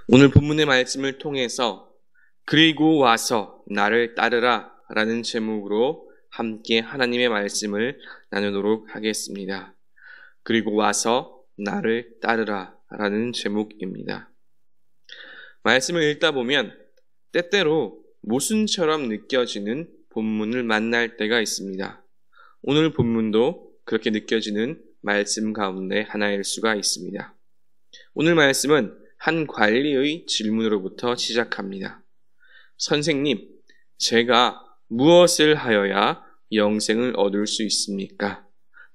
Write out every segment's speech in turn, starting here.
오늘 본문의 말씀을 통해서 그리고 와서 나를 따르라 라는 제목으로 함께 하나님의 말씀을 나누도록 하겠습니다. 그리고 와서 나를 따르라 라는 제목입니다. 말씀을 읽다 보면 때때로 모순처럼 느껴지는 본문을 만날 때가 있습니다. 오늘 본문도 그렇게 느껴지는 말씀 가운데 하나일 수가 있습니다. 오늘 말씀은 한 관리의 질문으로부터 시작합니다. 선생님, 제가 무엇을 하여야 영생을 얻을 수 있습니까?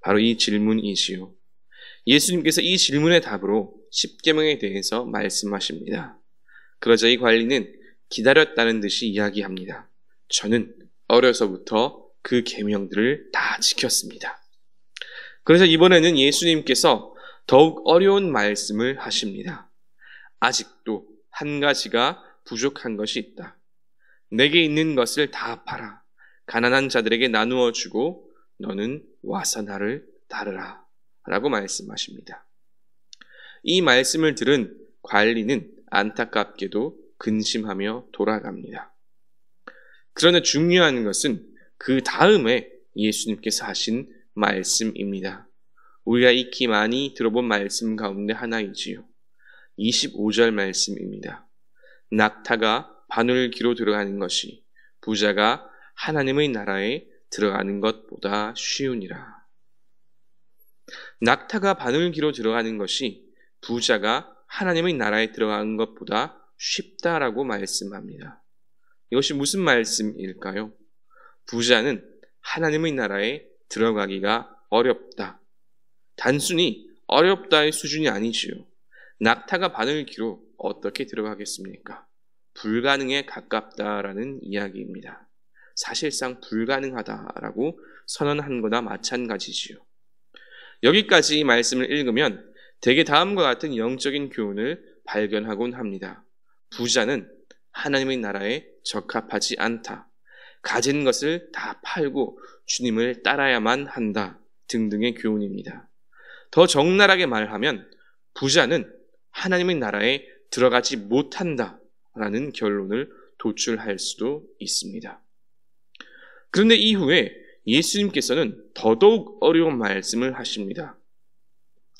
바로 이 질문이지요. 예수님께서 이 질문의 답으로 십계명에 대해서 말씀하십니다. 그러자 이 관리는 기다렸다는 듯이 이야기합니다. 저는 어려서부터 그 계명들을 다 지켰습니다. 그래서 이번에는 예수님께서 더욱 어려운 말씀을 하십니다. 아직도 한 가지가 부족한 것이 있다. 내게 있는 것을 다 팔아 가난한 자들에게 나누어 주고 너는 와서 나를 따르라 라고 말씀하십니다. 이 말씀을 들은 관리는 안타깝게도 근심하며 돌아갑니다. 그러나 중요한 것은 그 다음에 예수님께서 하신 말씀입니다. 우리가 익히 많이 들어본 말씀 가운데 하나이지요. 25절 말씀입니다. 낙타가 바늘기로 들어가는 것이 부자가 하나님의 나라에 들어가는 것보다 쉬우니라. 낙타가 바늘기로 들어가는 것이 부자가 하나님의 나라에 들어가는 것보다 쉽다라고 말씀합니다. 이것이 무슨 말씀일까요? 부자는 하나님의 나라에 들어가기가 어렵다. 단순히 어렵다의 수준이 아니지요. 낙타가 바늘기로 어떻게 들어가겠습니까? 불가능에 가깝다라는 이야기입니다. 사실상 불가능하다라고 선언한 거나 마찬가지지요. 여기까지 이 말씀을 읽으면 대개 다음과 같은 영적인 교훈을 발견하곤 합니다. 부자는 하나님의 나라에 적합하지 않다. 가진 것을 다 팔고 주님을 따라야만 한다. 등등의 교훈입니다. 더 적나라하게 말하면 부자는 하나님의 나라에 들어가지 못한다. 라는 결론을 도출할 수도 있습니다. 그런데 이후에 예수님께서는 더더욱 어려운 말씀을 하십니다.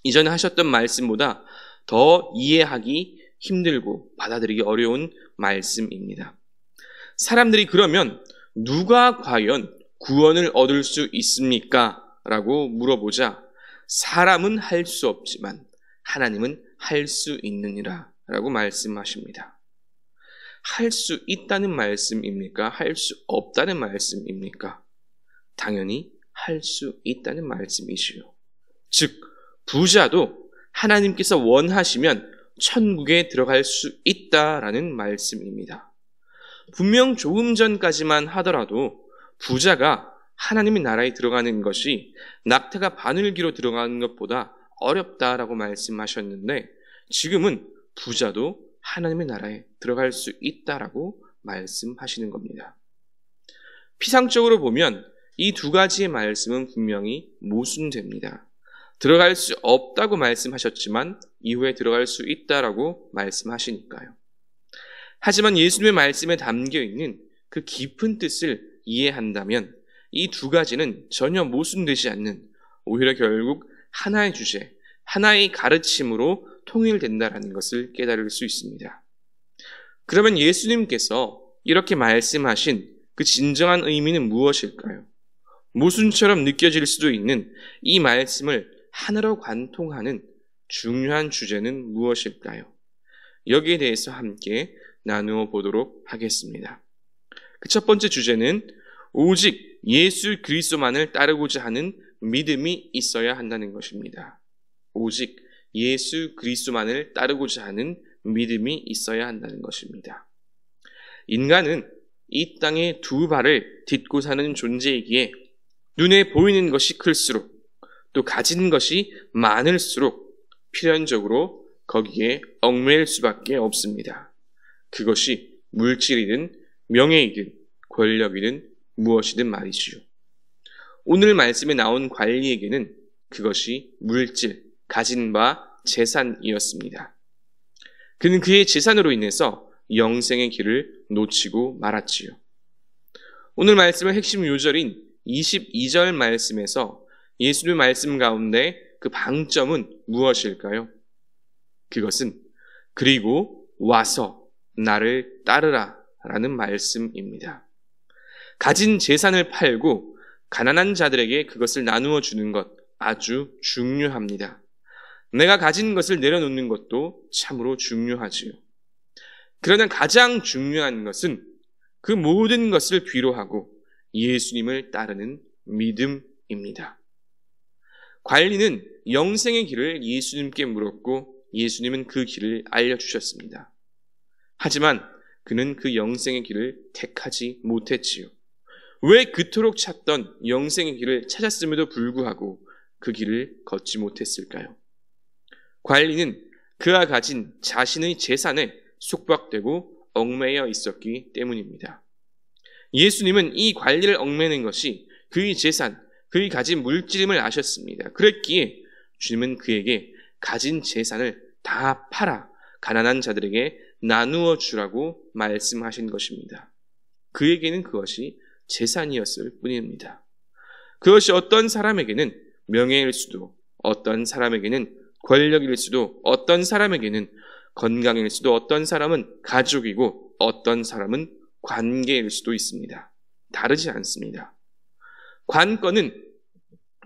이전에 하셨던 말씀보다 더 이해하기 힘들고 받아들이기 어려운 말씀입니다. 사람들이 그러면 누가 과연 구원을 얻을 수 있습니까? 라고 물어보자 사람은 할 수 없지만 하나님은 할 수 있느니라 라고 말씀하십니다. 할 수 있다는 말씀입니까? 할 수 없다는 말씀입니까? 당연히 할 수 있다는 말씀이시요. 즉 부자도 하나님께서 원하시면 천국에 들어갈 수 있다라는 말씀입니다. 분명 조금 전까지만 하더라도 부자가 하나님의 나라에 들어가는 것이 낙타가 바늘기로 들어가는 것보다 어렵다라고 말씀하셨는데 지금은 부자도 하나님의 나라에 들어갈 수 있다라고 말씀하시는 겁니다. 피상적으로 보면 이 두 가지의 말씀은 분명히 모순됩니다. 들어갈 수 없다고 말씀하셨지만 이후에 들어갈 수 있다라고 말씀하시니까요. 하지만 예수님의 말씀에 담겨 있는 그 깊은 뜻을 이해한다면 이 두 가지는 전혀 모순되지 않는 오히려 결국 하나의 주제, 하나의 가르침으로 통일된다라는 것을 깨달을 수 있습니다. 그러면 예수님께서 이렇게 말씀하신 그 진정한 의미는 무엇일까요? 모순처럼 느껴질 수도 있는 이 말씀을 하나로 관통하는 중요한 주제는 무엇일까요? 여기에 대해서 함께 나누어 보도록 하겠습니다. 그 첫 번째 주제는 오직 예수 그리스도만을 따르고자 하는 믿음이 있어야 한다는 것입니다. 오직 예수 그리스도만을 따르고자 하는 믿음이 있어야 한다는 것입니다. 인간은 이 땅에 두 발을 딛고 사는 존재이기에 눈에 보이는 것이 클수록 또 가진 것이 많을수록 필연적으로 거기에 얽매일 수밖에 없습니다. 그것이 물질이든 명예이든 권력이든 무엇이든 말이지요. 오늘 말씀에 나온 관리에게는 그것이 물질, 가진 바 재산이었습니다. 그는 그의 재산으로 인해서 영생의 길을 놓치고 말았지요. 오늘 말씀의 핵심 요절인 22절 말씀에서 예수님의 말씀 가운데 그 방점은 무엇일까요? 그것은 그리고 와서 나를 따르라 라는 말씀입니다. 가진 재산을 팔고 가난한 자들에게 그것을 나누어 주는 것 아주 중요합니다. 내가 가진 것을 내려놓는 것도 참으로 중요하지요. 그러나 가장 중요한 것은 그 모든 것을 뒤로 하고 예수님을 따르는 믿음입니다. 관리는 영생의 길을 예수님께 물었고 예수님은 그 길을 알려주셨습니다. 하지만 그는 그 영생의 길을 택하지 못했지요. 왜 그토록 찾던 영생의 길을 찾았음에도 불구하고 그 길을 걷지 못했을까요? 관리는 그가 가진 자신의 재산에 속박되고 얽매여 있었기 때문입니다. 예수님은 이 관리를 얽매는 것이 그의 재산, 그의 가진 물질임을 아셨습니다. 그랬기에 주님은 그에게 가진 재산을 다 팔아 가난한 자들에게 나누어 주라고 말씀하신 것입니다. 그에게는 그것이 재산이었을 뿐입니다. 그것이 어떤 사람에게는 명예일 수도, 어떤 사람에게는 권력일 수도, 어떤 사람에게는 건강일 수도, 어떤 사람은 가족이고 어떤 사람은 관계일 수도 있습니다. 다르지 않습니다. 관건은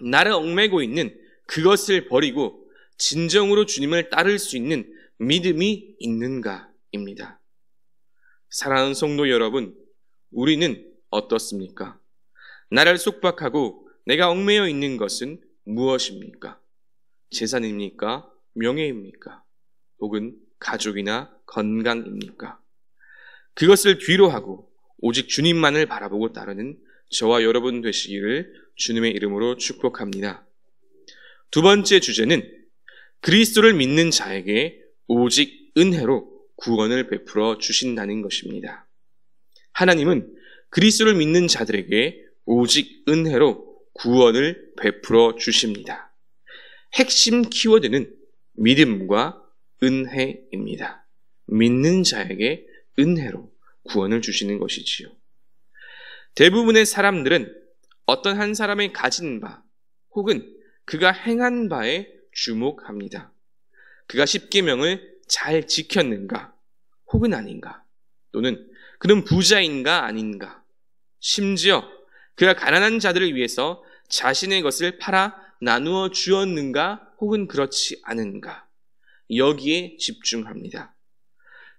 나를 얽매고 있는 그것을 버리고 진정으로 주님을 따를 수 있는 믿음이 있는가입니다. 사랑하는 성도 여러분, 우리는 어떻습니까? 나를 속박하고 내가 얽매여 있는 것은 무엇입니까? 재산입니까? 명예입니까? 혹은 가족이나 건강입니까? 그것을 뒤로 하고 오직 주님만을 바라보고 따르는 저와 여러분 되시기를 주님의 이름으로 축복합니다. 두 번째 주제는 그리스도를 믿는 자에게 오직 은혜로 구원을 베풀어 주신다는 것입니다. 하나님은 그리스도를 믿는 자들에게 오직 은혜로 구원을 베풀어 주십니다. 핵심 키워드는 믿음과 은혜입니다. 믿는 자에게 은혜로 구원을 주시는 것이지요. 대부분의 사람들은 어떤 한 사람의 가진 바 혹은 그가 행한 바에 주목합니다. 그가 십계명을 잘 지켰는가 혹은 아닌가, 또는 그는 부자인가 아닌가, 심지어 그가 가난한 자들을 위해서 자신의 것을 팔아 나누어 주었는가 혹은 그렇지 않은가, 여기에 집중합니다.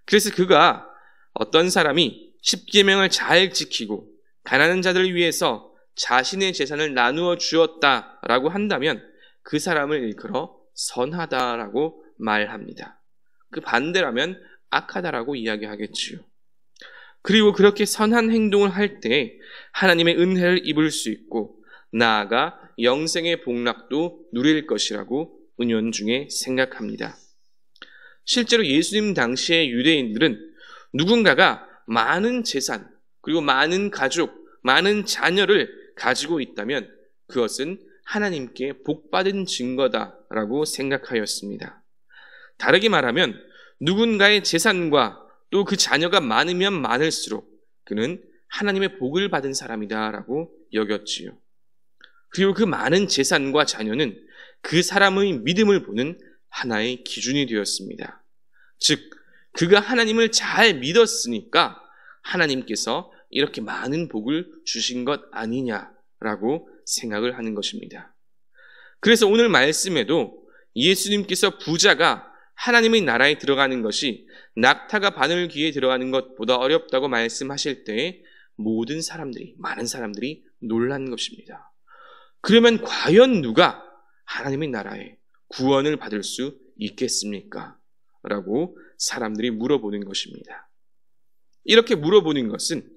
그래서 그가 어떤 사람이 십계명을 잘 지키고 가난한 자들을 위해서 자신의 재산을 나누어 주었다라고 한다면 그 사람을 일컬어 선하다라고 말합니다. 그 반대라면 악하다라고 이야기하겠지요. 그리고 그렇게 선한 행동을 할 때 하나님의 은혜를 입을 수 있고 나아가 영생의 복락도 누릴 것이라고 은연중에 생각합니다. 실제로 예수님 당시의 유대인들은 누군가가 많은 재산, 그리고 많은 가족, 많은 자녀를 가지고 있다면 그것은 하나님께 복받은 증거다라고 생각하였습니다. 다르게 말하면 누군가의 재산과 또 그 자녀가 많으면 많을수록 그는 하나님의 복을 받은 사람이다라고 여겼지요. 그리고 그 많은 재산과 자녀는 그 사람의 믿음을 보는 하나의 기준이 되었습니다. 즉, 그가 하나님을 잘 믿었으니까 하나님께서 이렇게 많은 복을 주신 것 아니냐라고 생각을 하는 것입니다. 그래서 오늘 말씀에도 예수님께서 부자가 하나님의 나라에 들어가는 것이 낙타가 바늘 귀에 들어가는 것보다 어렵다고 말씀하실 때에 모든 사람들이, 많은 사람들이 놀란 것입니다. 그러면 과연 누가 하나님의 나라에 구원을 받을 수 있겠습니까? 라고 사람들이 물어보는 것입니다. 이렇게 물어보는 것은,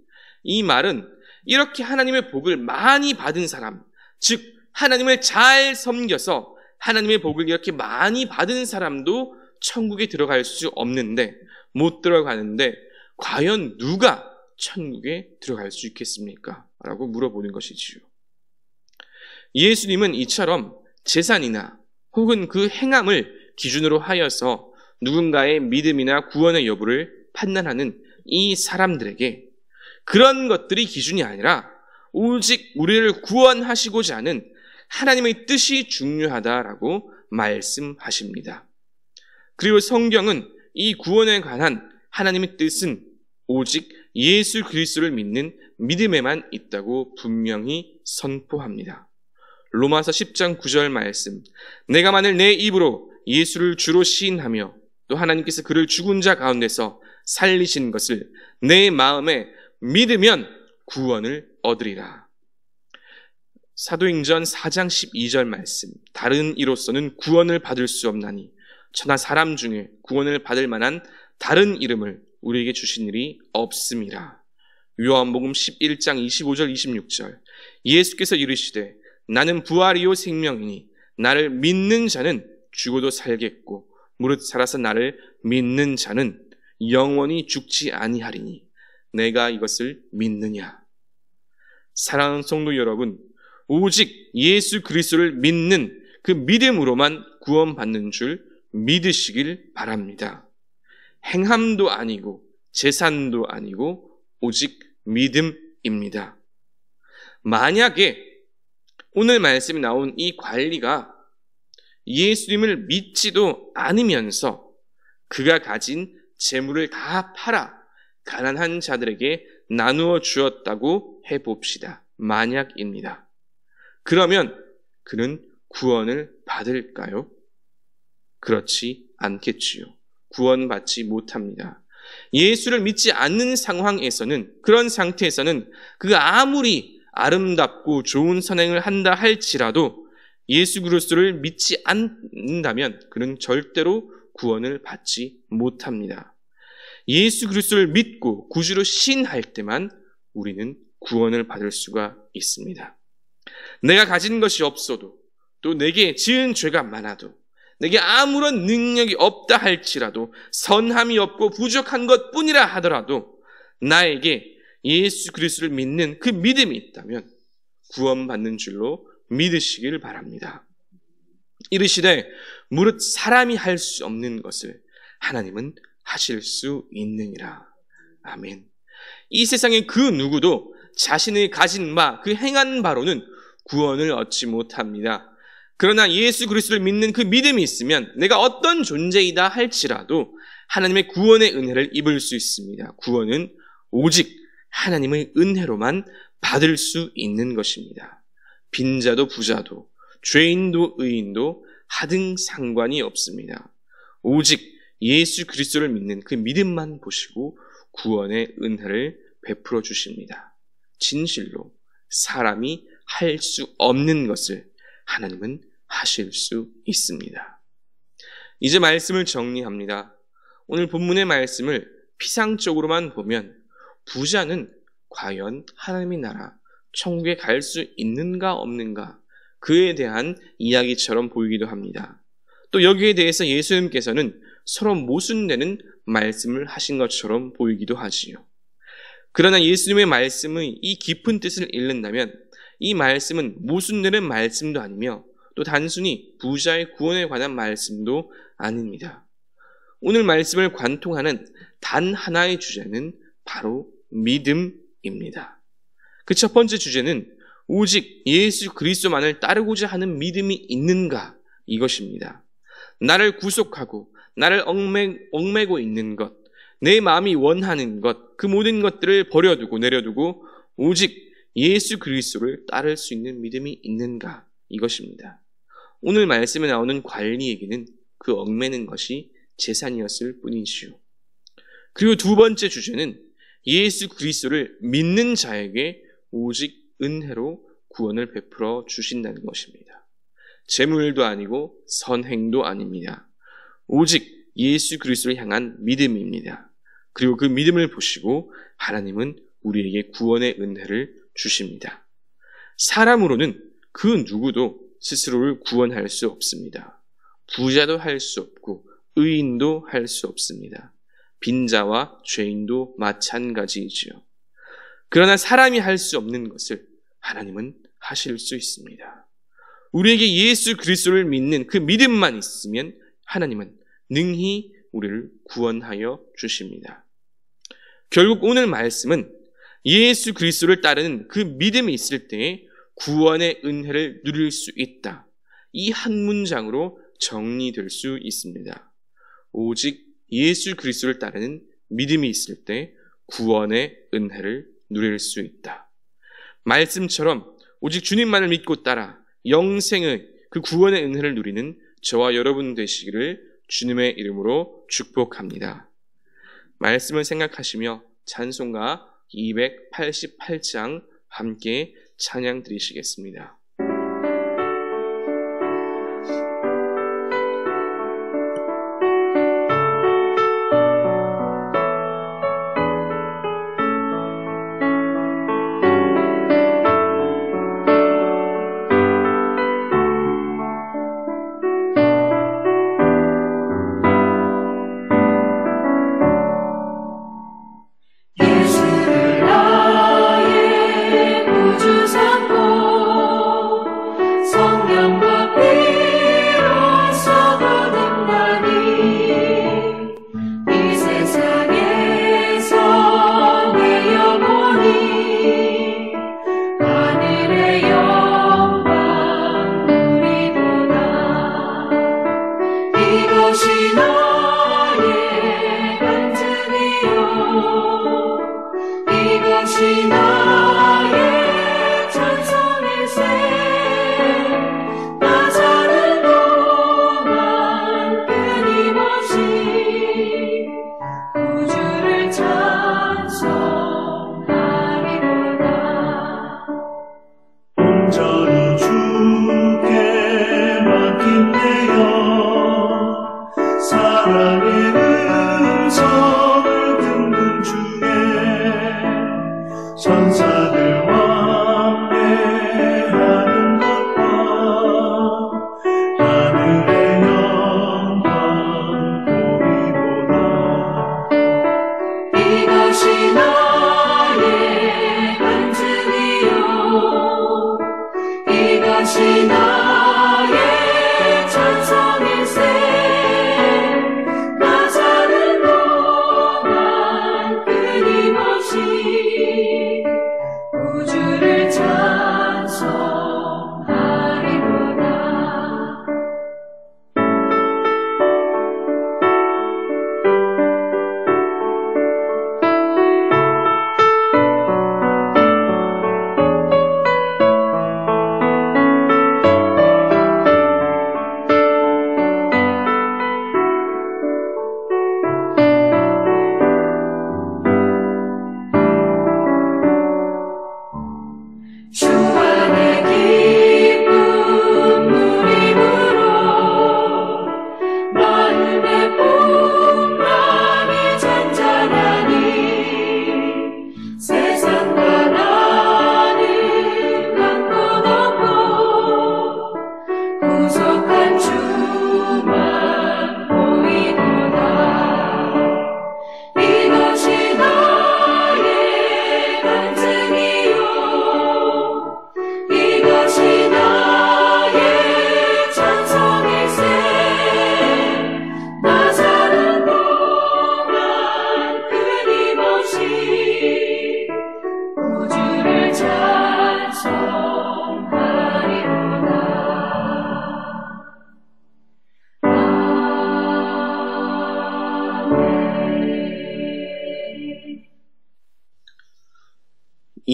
이 말은 이렇게 하나님의 복을 많이 받은 사람, 즉 하나님을 잘 섬겨서 하나님의 복을 이렇게 많이 받은 사람도 천국에 들어갈 수 없는데, 못 들어가는데 과연 누가 천국에 들어갈 수 있겠습니까? 라고 물어보는 것이지요. 예수님은 이처럼 재산이나 혹은 그 행함을 기준으로 하여서 누군가의 믿음이나 구원의 여부를 판단하는 이 사람들에게 그런 것들이 기준이 아니라 오직 우리를 구원하시고자 하는 하나님의 뜻이 중요하다라고 말씀하십니다. 그리고 성경은 이 구원에 관한 하나님의 뜻은 오직 예수 그리스도를 믿는 믿음에만 있다고 분명히 선포합니다. 로마서 10장 9절 말씀, 내가 만일 내 입으로 예수를 주로 시인하며 또 하나님께서 그를 죽은 자 가운데서 살리신 것을 내 마음에 믿으면 구원을 얻으리라. 사도행전 4장 12절 말씀, 다른 이로서는 구원을 받을 수 없나니 천하 사람 중에 구원을 받을 만한 다른 이름을 우리에게 주신 일이 없음이라. 요한복음 11장 25절 26절, 예수께서 이르시되 나는 부활이요 생명이니 나를 믿는 자는 죽어도 살겠고 무릇 살아서 나를 믿는 자는 영원히 죽지 아니하리니 내가 이것을 믿느냐. 사랑하는 성도 여러분, 오직 예수 그리스도를 믿는 그 믿음으로만 구원받는 줄 믿으시길 바랍니다. 행함도 아니고 재산도 아니고 오직 믿음입니다. 만약에 오늘 말씀이 나온 이 관리가 예수님을 믿지도 않으면서 그가 가진 재물을 다 팔아 가난한 자들에게 나누어 주었다고 해봅시다. 만약입니다. 그러면 그는 구원을 받을까요? 그렇지 않겠지요. 구원받지 못합니다. 예수를 믿지 않는 상황에서는, 그런 상태에서는 그가 아무리 아름답고 좋은 선행을 한다 할지라도 예수 그리스도를 믿지 않는다면 그는 절대로 구원을 받지 못합니다. 예수 그리스도를 믿고 구주로 신할 때만 우리는 구원을 받을 수가 있습니다. 내가 가진 것이 없어도, 또 내게 지은 죄가 많아도, 내게 아무런 능력이 없다 할지라도, 선함이 없고 부족한 것뿐이라 하더라도 나에게 예수 그리스도를 믿는 그 믿음이 있다면 구원받는 줄로 믿으시길 바랍니다. 이르시되 무릇 사람이 할 수 없는 것을 하나님은 하실 수 있느니라. 아멘. 이 세상의 그 누구도 자신의 가진 바, 그 행한 바로는 구원을 얻지 못합니다. 그러나 예수 그리스도를 믿는 그 믿음이 있으면 내가 어떤 존재이다 할지라도 하나님의 구원의 은혜를 입을 수 있습니다. 구원은 오직 하나님의 은혜로만 받을 수 있는 것입니다. 빈자도 부자도 죄인도 의인도 하등 상관이 없습니다. 오직 예수 그리스도를 믿는 그 믿음만 보시고 구원의 은혜를 베풀어 주십니다. 진실로 사람이 할 수 없는 것을 하나님은 하실 수 있습니다. 이제 말씀을 정리합니다. 오늘 본문의 말씀을 피상적으로만 보면 부자는 과연 하나님의 나라, 천국에 갈 수 있는가 없는가, 그에 대한 이야기처럼 보이기도 합니다. 또 여기에 대해서 예수님께서는 서로 모순되는 말씀을 하신 것처럼 보이기도 하지요. 그러나 예수님의 말씀의 이 깊은 뜻을 읽는다면 이 말씀은 모순되는 말씀도 아니며 또 단순히 부자의 구원에 관한 말씀도 아닙니다. 오늘 말씀을 관통하는 단 하나의 주제는 바로 믿음입니다. 그 첫 번째 주제는 오직 예수 그리스도만을 따르고자 하는 믿음이 있는가, 이것입니다. 나를 구속하고 나를 얽매고 있는 것, 내 마음이 원하는 것, 그 모든 것들을 버려두고 내려두고 오직 예수 그리스도를 따를 수 있는 믿음이 있는가, 이것입니다. 오늘 말씀에 나오는 관리에게는 그 얽매는 것이 재산이었을 뿐이지요. 그리고 두 번째 주제는 예수 그리스도를 믿는 자에게 오직 은혜로 구원을 베풀어 주신다는 것입니다. 재물도 아니고 선행도 아닙니다. 오직 예수 그리스도를 향한 믿음입니다. 그리고 그 믿음을 보시고 하나님은 우리에게 구원의 은혜를 주십니다. 사람으로는 그 누구도 스스로를 구원할 수 없습니다. 부자도 할 수 없고 의인도 할 수 없습니다. 빈자와 죄인도 마찬가지이지요. 그러나 사람이 할 수 없는 것을 하나님은 하실 수 있습니다. 우리에게 예수 그리스도를 믿는 그 믿음만 있으면 하나님은 능히 우리를 구원하여 주십니다. 결국 오늘 말씀은 예수 그리스도를 따르는 그 믿음이 있을 때 구원의 은혜를 누릴 수 있다. 이 한 문장으로 정리될 수 있습니다. 오직 예수 그리스도를 따르는 믿음이 있을 때 구원의 은혜를 누릴 수 있다. 말씀처럼 오직 주님만을 믿고 따라 영생의 그 구원의 은혜를 누리는 저와 여러분 되시기를 주님의 이름으로 축복합니다. 말씀을 생각하시며 찬송가 288장 함께 찬양 드리시겠습니다.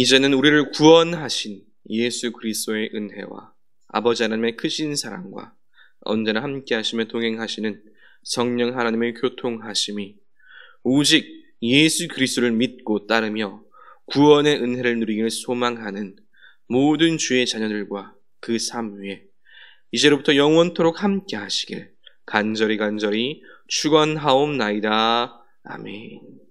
이제는 우리를 구원하신 예수 그리스도의 은혜와 아버지 하나님의 크신 사랑과 언제나 함께 하시며 동행하시는 성령 하나님의 교통하심이 오직 예수 그리스도를 믿고 따르며 구원의 은혜를 누리기를 소망하는 모든 주의 자녀들과 그 삶 위에 이제로부터 영원토록 함께 하시길 간절히 축원하옵나이다. 아멘.